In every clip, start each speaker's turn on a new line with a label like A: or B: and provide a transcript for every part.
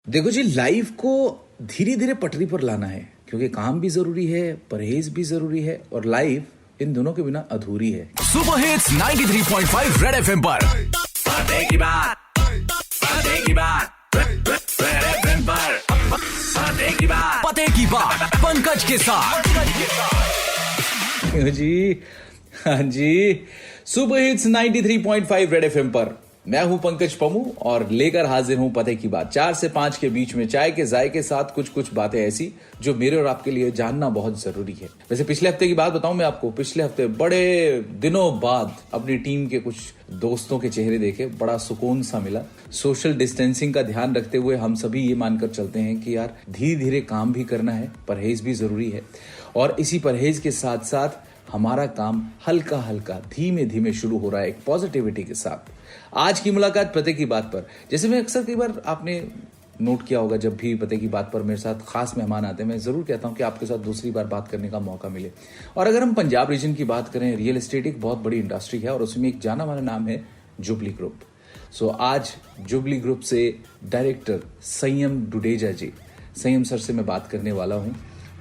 A: देखो जी, लाइफ को धीरे धीरे पटरी पर लाना है क्योंकि काम भी जरूरी है, परहेज भी जरूरी है और लाइफ इन दोनों के बिना अधूरी है।
B: सुपर हिट्स 93.5 रेड एफएम पर पते की बात पंकज के साथ
A: जी हाँ जी, सुपर हिट्स 93.5 रेड एफएम पर मैं हूं पंकज पमू और लेकर हाजिर हूं पते की बात। 4 से 5 के बीच में चाय के जायके के साथ कुछ कुछ बातें ऐसी जो मेरे और आपके लिए जानना बहुत जरूरी है। वैसे पिछले हफ्ते की बात बताऊं मैं आपको, पिछले हफ्ते बड़े दिनों बाद अपनी टीम के कुछ दोस्तों के चेहरे देखे, बड़ा सुकून सा मिला। सोशल डिस्टेंसिंग का ध्यान रखते हुए हम सभी ये मानकर चलते हैं कि यार धीरे धीरे काम भी करना है, परहेज भी जरूरी है और इसी परहेज के साथ साथ हमारा काम हल्का हल्का धीमे धीमे शुरू हो रहा है एक पॉजिटिविटी के साथ। आज की मुलाकात पते की बात पर, जैसे मैं अक्सर कई बार आपने नोट किया होगा, जब भी पते की बात पर मेरे साथ खास मेहमान आते हैं मैं जरूर कहता हूं कि आपके साथ दूसरी बार बात करने का मौका मिले। और अगर हम पंजाब रीजन की बात करें, रियल एस्टेट एक बहुत बड़ी इंडस्ट्री है और उसमें एक जाना माना नाम है जुबली ग्रुप। सो आज जुबली ग्रुप से डायरेक्टर संयम डुडेजा जी, संयम सर से मैं बात करने वाला हूं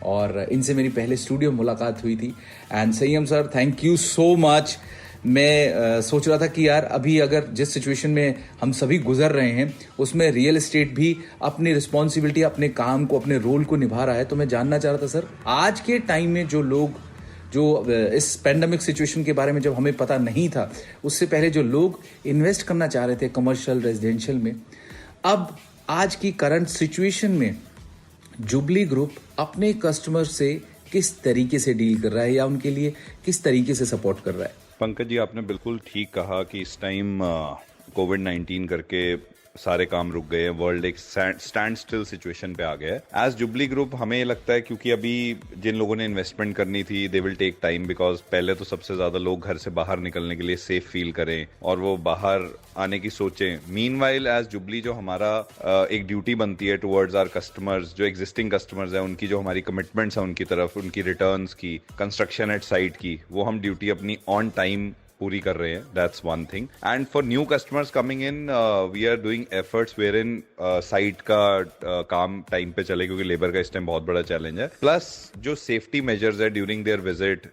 A: और इनसे मेरी पहले स्टूडियो मुलाकात हुई थी। एंड संयम sir, thank you so much. मैं सोच रहा था कि यार अभी अगर जिस सिचुएशन में हम सभी गुजर रहे हैं उसमें रियल एस्टेट भी अपनी रिस्पॉन्सिबिलिटी, अपने काम को, अपने रोल को निभा रहा है, तो मैं जानना चाह रहा था सर, आज के टाइम में जो लोग, जो इस पेंडेमिक सिचुएशन के बारे में जब हमें पता नहीं था, उससे पहले जो लोग इन्वेस्ट करना चाह रहे थे कमर्शियल, रेजिडेंशियल में, अब आज की करंट सिचुएशन में जुबली ग्रुप अपने कस्टमर से किस तरीके से डील कर रहा है या उनके लिए किस तरीके से सपोर्ट कर रहा है?
C: पंकज जी, आपने बिल्कुल ठीक कहा कि इस टाइम कोविड-19 करके सारे काम रुक गए हैं, वर्ल्ड एक स्टैंड स्टिल सिचुएशन पे आ गया है। एज जुबली ग्रुप हमें ये लगता है क्योंकि अभी जिन लोगों ने इन्वेस्टमेंट करनी थी they will take time, because पहले तो सबसे ज्यादा लोग घर से बाहर निकलने के लिए सेफ फील करें और वो बाहर आने की सोचें। मीनवाइल एज जुबली जो हमारा एक ड्यूटी बनती है टुवर्ड्स आवर कस्टमर्स, जो एग्जिस्टिंग कस्टमर्स है उनकी जो हमारी कमिटमेंट्स है उनकी तरफ, उनकी रिटर्न्स की, कंस्ट्रक्शन एट साइट की, वो हम ड्यूटी अपनी ऑन टाइम पूरी कर रहे हैं। That's one thing. And for new customers coming in, we are doing efforts where in site का काम टाइम पे चले, क्योंकि लेबर का इस टाइम बहुत बड़ा चैलेंज है। प्लस जो सेफ्टी मेजर्स है during their visit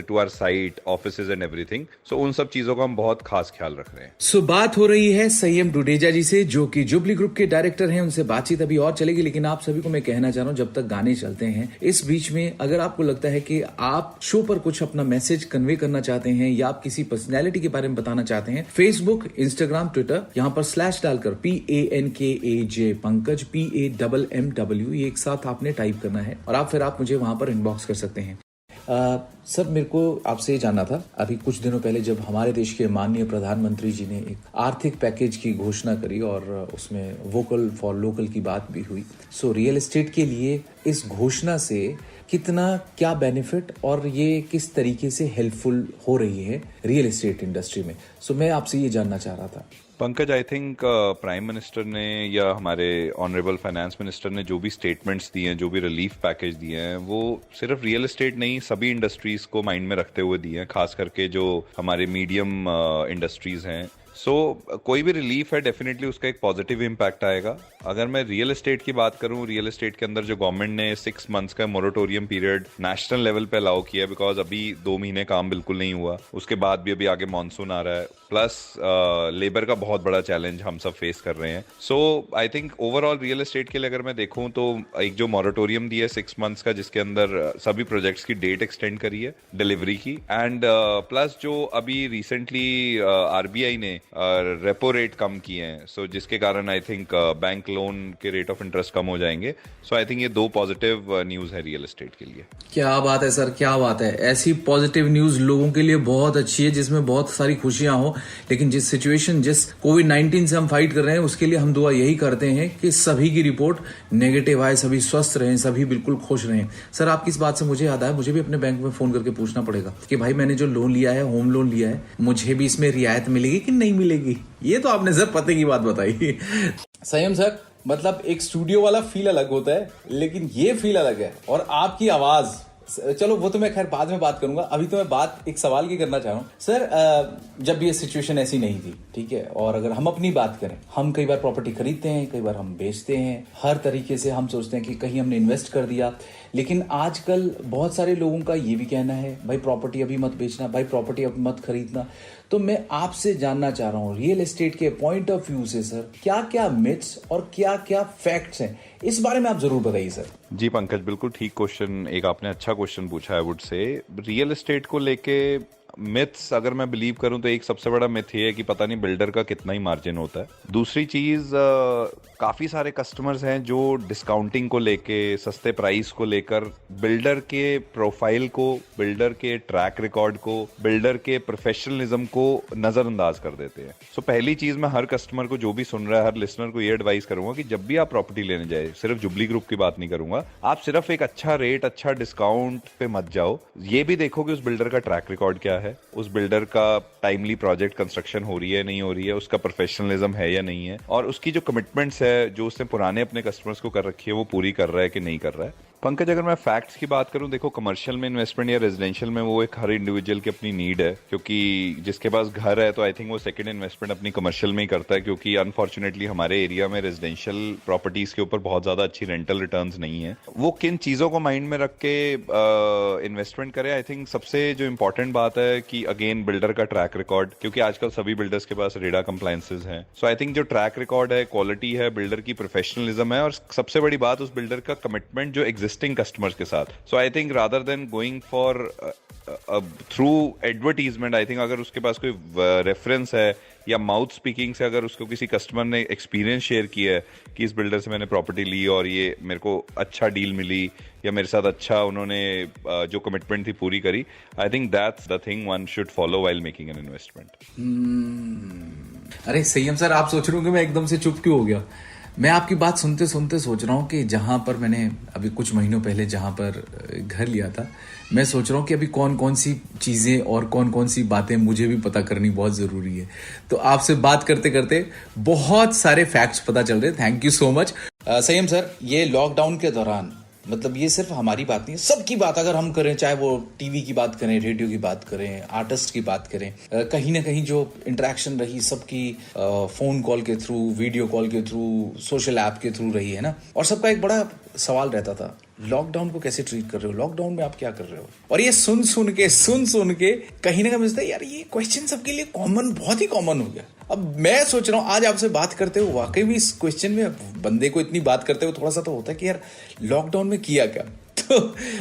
C: to our site, offices and everything, so उन सब चीजों का हम बहुत खास ख्याल रख रहे हैं।
A: सो बात हो रही है संयम डुडेजा जी से, जो कि जुबली ग्रुप के डायरेक्टर हैं। उनसे बातचीत अभी और चलेगी, लेकिन आप सभी को मैं कहना चाह रहा हूं जब तक गाने चलते हैं, इस बीच में अगर आपको लगता है कि आप शो पर कुछ अपना मैसेज कन्वे करना चाहते हैं या आप किसी पर्सनैलिटी के बारे में बताना चाहते हैं, फेसबुक, इंस्टाग्राम, ट्विटर, यहां पर स्लैश डालकर PANKAJ पंकज PAMMW ये एक साथ आपने टाइप करना है और फिर आप मुझे वहां पर इनबॉक्स कर सकते हैं। सर, मेरे को आपसे जानना था, अभी कुछ दिनों पहले जब हमारे देश के माननीय प्रधानमंत्री जी ने एक आर्थिक पैकेज की घोषणा करी और उसमें वोकल फॉर लोकल की बात भी हुई, सो रियल एस्टेट के लिए इस घोषणा से कितना क्या बेनिफिट और ये किस तरीके से हेल्पफुल हो रही है रियल एस्टेट इंडस्ट्री में, सो मैं आपसे ये जानना चाह रहा था।
C: Pankaj, I think prime minister ने या हमारे ऑनरेबल फाइनेंस मिनिस्टर ने जो भी स्टेटमेंट्स दिए हैं, जो भी रिलीफ पैकेज दिए हैं, वो सिर्फ रियल एस्टेट नहीं सभी इंडस्ट्रीज को माइंड में रखते हुए दिए हैं, खास करके जो हमारे मीडियम इंडस्ट्रीज हैं। कोई भी रिलीफ है डेफिनेटली उसका एक पॉजिटिव इम्पैक्ट आएगा। अगर मैं रियल एस्टेट की बात करूं, रियल एस्टेट के अंदर जो गवर्नमेंट ने 6 मंथ्स का मोरेटोरियम पीरियड नेशनल लेवल पे अलाउ किया, बिकॉज अभी 2 महीने काम बिल्कुल नहीं हुआ, उसके बाद भी अभी आगे मॉनसून आ रहा है, प्लस लेबर का बहुत बड़ा चैलेंज हम सब फेस कर रहे हैं। I think overall real estate के लिए अगर मैं देखूं तो एक जो मोरेटोरियम दिया है 6 मंथ्स का, जिसके अंदर सभी प्रोजेक्ट्स की डेट एक्सटेंड करी है डिलीवरी की, एंड प्लस जो अभी रिसेंटली RBI ने रेपो रेट कम किए हैं, सो जिसके कारण आई थिंक बैंक लोन के रेट ऑफ इंटरेस्ट कम हो जाएंगे। सो आई थिंक ये 2 पॉजिटिव न्यूज है रियल एस्टेट के लिए।
A: क्या बात है सर, क्या बात है। ऐसी पॉजिटिव न्यूज लोगों के लिए बहुत अच्छी है जिसमें बहुत सारी खुशियां हो, लेकिन जिस सिचुएशन, जिस कोविड-19 से हम फाइट कर रहे हैं, उसके लिए हम दुआ यही करते हैं कि सभी की रिपोर्ट नेगेटिव आए, सभी स्वस्थ रहें, सभी बिल्कुल खुश रहें। सर, आपकी इस बात से मुझे याद आया, मुझे भी अपने बैंक में फोन करके पूछना पड़ेगा कि भाई मैंने जो लोन लिया है, होम लोन लिया है, मुझे भी इसमें रियायत मिलेगी कि नहीं मिलेगी। ये तो आपने सर पते की बात बताई। संयम सर, मतलब एक स्टूडियो वाला फील अलग होता है, लेकिन ये फील अलग है और आपकी आवाज चलो वो तो मैं खैर बाद में बात करूंगा, अभी तो मैं बात एक सवाल की करना चाह रहा हूँ सर। जब ये सिचुएशन ऐसी नहीं थी, ठीक है, और अगर हम अपनी बात करें, हम कई बार प्रॉपर्टी खरीदते हैं, कई बार हम बेचते हैं, हर तरीके से हम सोचते हैं कि कहीं हमने इन्वेस्ट कर दिया, लेकिन आजकल बहुत सारे लोगों का ये भी कहना है भाई प्रॉपर्टी अभी मत बेचना, भाई प्रॉपर्टी अभी मत खरीदना। तो मैं आपसे जानना चाह रहा हूँ रियल एस्टेट के पॉइंट ऑफ व्यू से सर, क्या क्या मिथ्स और क्या क्या फैक्ट्स हैं, इस बारे में आप जरूर बताइए सर।
C: जी पंकज, बिल्कुल ठीक क्वेश्चन, एक आपने अच्छा क्वेश्चन पूछा है। वुड से रियल एस्टेट को लेके मिथ्स अगर मैं बिलीव करूं तो एक सबसे बड़ा मिथ ये है कि पता नहीं बिल्डर का कितना ही मार्जिन होता है। दूसरी चीज, काफी सारे कस्टमर्स हैं जो डिस्काउंटिंग को लेके, सस्ते प्राइस को लेकर बिल्डर के प्रोफाइल को, बिल्डर के ट्रैक रिकॉर्ड को, बिल्डर के प्रोफेशनलिज्म को नजरअंदाज कर देते हैं। सो पहली चीज, मैं हर कस्टमर को, जो भी सुन रहा है, हर लिसनर को ये एडवाइस करूंगा कि जब भी आप प्रॉपर्टी लेने जाए, सिर्फ जुबली ग्रुप की बात नहीं करूंगा, आप सिर्फ एक अच्छा रेट, अच्छा डिस्काउंट पे मत जाओ। ये भी देखो कि उस बिल्डर का ट्रैक रिकॉर्ड क्या है, उस बिल्डर का टाइमली प्रोजेक्ट कंस्ट्रक्शन हो रही है नहीं हो रही है, उसका प्रोफेशनलिज्म है या नहीं है, और उसकी जो कमिटमेंट्स है जो उसने पुराने अपने कस्टमर्स को कर रखी है वो पूरी कर रहा है कि नहीं कर रहा है। पंकज, अगर मैं फैक्ट्स की बात करूं, देखो कमर्शियल में इन्वेस्टमेंट या रेजिडेंशियल में वो एक हर इंडिविजुअल की अपनी नीड है, क्योंकि जिसके पास घर है तो आई थिंक वो सेकंड इन्वेस्टमेंट अपनी कमर्शियल में ही करता है, क्योंकि अनफॉर्चुनेटली हमारे एरिया में रेजिडेंशियल प्रॉपर्टीज के ऊपर बहुत ज्यादा अच्छी रेंटल रिटर्न्स नहीं है। वो किन चीजों को माइंड में रख के इन्वेस्टमेंट करे, आई थिंक सबसे जो इंपॉर्टेंट बात है कि अगेन बिल्डर का ट्रैक रिकॉर्ड, क्योंकि आजकल सभी बिल्डर्स के पास रेडा कंप्लायंसेस हैं। सो आई थिंक जो ट्रैक रिकॉर्ड है, क्वालिटी है, बिल्डर की प्रोफेशनलिज्म है, और सबसे बड़ी बात उस बिल्डर का कमिटमेंट जो एग्जिस्टिंग कस्टमर्स के साथ। So I think rather than going for through advertisement, I think अगर उसके पास कोई रेफरेंस है या माउथ स्पीकिंग से अगर उसको किसी कस्टमर ने एक्सपीरियंस शेयर किया है कि इस बिल्डर से मैंने प्रॉपर्टी ली और ये मेरे को अच्छा डील मिली या मेरे साथ अच्छा उन्होंने जो कमिटमेंट थी पूरी करी, I think that's the thing one should follow while making an investment.
A: अरे संयम सर, आप सोच रहे हो कि मैं एकदम से चुप क्यों हो गया? मैं आपकी बात सुनते सुनते सोच रहा हूँ कि जहां पर मैंने अभी कुछ महीनों पहले जहां पर घर लिया था, मैं सोच रहा हूँ कि अभी कौन कौन सी चीजें और कौन कौन सी बातें मुझे भी पता करनी बहुत जरूरी है। तो आपसे बात करते करते बहुत सारे फैक्ट्स पता चल रहे। थैंक यू सो मच संयम सर। ये लॉकडाउन के दौरान, मतलब ये सिर्फ हमारी बात नहीं है, सबकी बात अगर हम करें, चाहे वो टीवी की बात करें, रेडियो की बात करें, आर्टिस्ट की बात करें, कहीं ना कहीं जो इंटरेक्शन रही सबकी फोन कॉल के थ्रू, वीडियो कॉल के थ्रू, सोशल ऐप के थ्रू रही है ना, और सबका एक बड़ा सवाल रहता था, लॉकडाउन को कैसे ट्रीट कर रहे हो, लॉकडाउन में आप क्या कर रहे हो। और ये सुन सुन के कहीं ना कहीं मुझे यार ये क्वेश्चन सबके लिए कॉमन, बहुत ही कॉमन हो गया। अब मैं सोच रहा हूँ आज आपसे बात करते हुए, वाकई भी इस क्वेश्चन में बंदे को इतनी बात करते हुए थोड़ा सा तो होता है कि यार लॉकडाउन में किया क्या।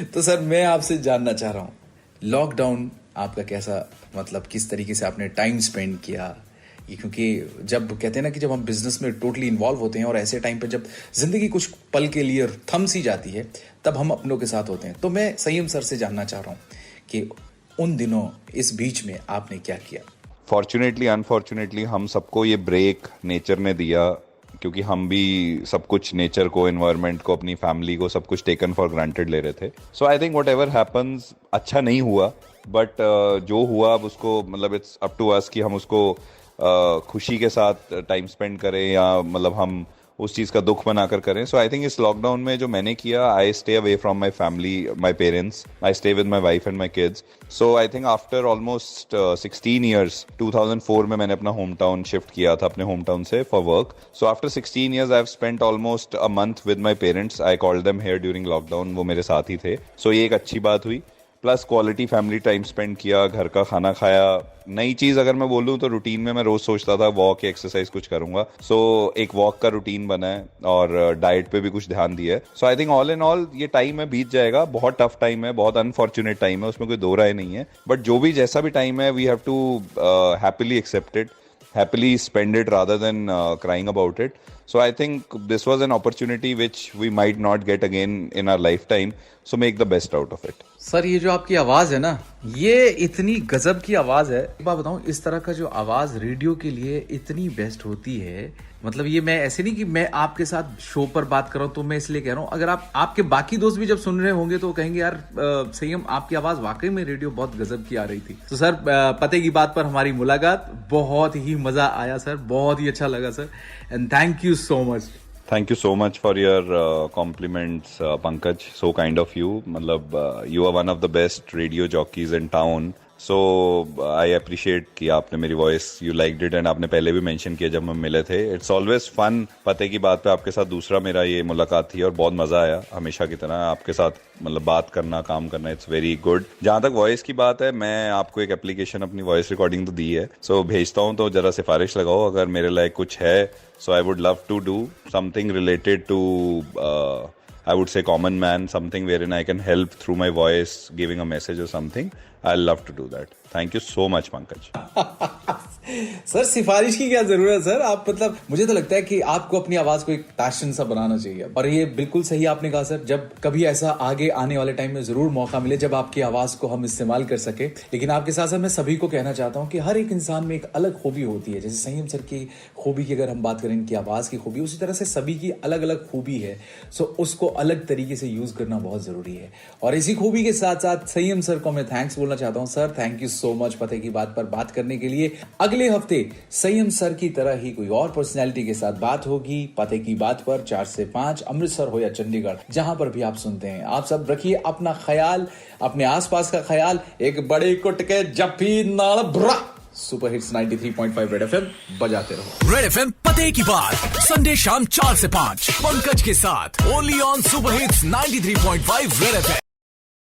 A: तो सर मैं आपसे जानना चाह रहा हूँ, लॉकडाउन आपका कैसा, मतलब किस तरीके से आपने टाइम स्पेंड किया, क्योंकि जब कहते हैं ना कि जब हम बिजनेस में टोटली इन्वॉल्व होते हैं और ऐसे टाइम पे जब जिंदगी कुछ पल के लिए थम सी जाती है, तब हम अपनों के साथ होते हैं। तो मैं संयम सर से जानना चाह रहा हूँ कि उन दिनों इस बीच में आपने क्या किया।
C: फॉर्चुनेटली अनफॉर्चुनेटली हम सबको ये ब्रेक नेचर ने दिया, क्योंकि हम भी सब कुछ नेचर को, एनवायरनमेंट को, अपनी फैमिली को सब कुछ टेकन फॉर ग्रांटेड ले रहे थे। So I think whatever happens, अच्छा नहीं हुआ, बट जो हुआ अब उसको, मतलब इट्स अप टू अस कि हम उसको खुशी के साथ टाइम स्पेंड करें या मतलब हम उस चीज़ का दुख बनाकर करें। सो आई थिंक इस लॉकडाउन में जो मैंने किया, I stay away from my family, my parents, I stay with my wife and my kids. So I think after almost 16 years, 2004 में मैंने अपना होम टाउन शिफ्ट किया था अपने होम टाउन से for work. So after 16 years I have spent almost a month with my parents. I called them here during lockdown, वो मेरे साथ ही थे। सो ये एक अच्छी बात हुई, plus quality family time spend किया, घर का खाना खाया। नई चीज़ अगर मैं बोलूँ तो रूटीन में मैं रोज सोचता था वॉक या एक्सरसाइज कुछ करूंगा। सो एक वॉक का रूटीन बना है और डाइट पे भी कुछ ध्यान दिया है। So I think all in all ये टाइम है, बीत जाएगा। बहुत टफ टाइम है, बहुत अनफॉर्चुनेट टाइम है, उसमें कोई दो राय नहीं है, बट जो भी जैसा भी टाइम है, we have to happily accept it, happily spend it rather than crying about it. So I think this was an opportunity which we might not get again in our lifetime. So make the best out of it.
A: Sir ये जो आपकी आवाज है ना, ये इतनी गजब की आवाज है। एक बात बताऊं, इस तरह का जो आवाज रेडियो के लिए इतनी बेस्ट होती है, मतलब ये मैं ऐसे नहीं कि मैं आपके साथ शो पर बात कर रहा हूं, तो मैं इसलिए कह रहा हूं, अगर आपके बाकी दोस्त भी जब सुन रहे होंगे तो कहेंगे यार संयम, आपकी आवाज वाकई में रेडियो बहुत गजब की आ रही थी। तो सर पते की बात पर हमारी मुलाकात, बहुत ही मजा आया सर, बहुत ही अच्छा लगा sir, and thank you so much.
C: Thank you so much for your compliments, Pankaj. So kind of you. मतलब you are one of the best radio jockeys in town. So I appreciate कि आपने मेरी voice you liked it and आपने पहले भी mention किया जब हम मिले थे. It's always fun. पते की बात पे आपके साथ दूसरा मेरा ये मुलाकात थी और बहुत मजा आया हमेशा की तरह आपके साथ मतलब बात करना काम करना. It's very good. जहाँ तक voice की बात है मैं आपको एक application अपनी voice recording तो दी है. So भेजता हूँ तो जरा सिफारिश लगाओ अगर मेरे लायक कुछ है. So I would love to do something related to I would say common man, something wherein I can help through my voice, giving a message or something. I'll love to do that. Thank you so much, Pankaj.
A: Sir सिफारिश की क्या जरूरत है sir. आप मतलब मुझे तो लगता है कि आपको अपनी आवाज को एक पैशन सा बनाना चाहिए और ये बिल्कुल सही आपने कहा सर. जब कभी ऐसा आगे आने वाले टाइम में जरूर मौका मिले जब आपकी आवाज को हम इस्तेमाल कर सके. लेकिन आपके साथ साथ मैं सभी को कहना चाहता हूं कि हर एक इंसान में एक अलग खूबी होती है. जैसे संयम सर की खूबी की अगर हम बात करें इनकी आवाज की खूबी, उसी तरह से सभी की अलग अलग खूबी है. सो उसको अलग तरीके से यूज करना बहुत जरूरी है. और इसी खूबी के साथ साथ संयम सर को मैं थैंक्स बोलना चाहता हूं. Sir thank you so much पते की बात पर बात करने के लिए. अगले हफ्ते संयम सर की तरह ही कोई और पर्सनैलिटी के साथ बात होगी पते की बात पर 4 से 5 अमृतसर हो या चंडीगढ़ जहां पर भी आप सुनते हैं. आप सब रखिए अपना ख्याल, अपने आसपास का ख्याल. एक बड़े कुट के जफी नाल ब्रा. सुपर हिट्स 93.5 रेड एफएम बजाते रहो.
B: रेड एफएम पते की बात संडे शाम 4 से 5 पंकज के साथ only on super hits 93.5 red FM.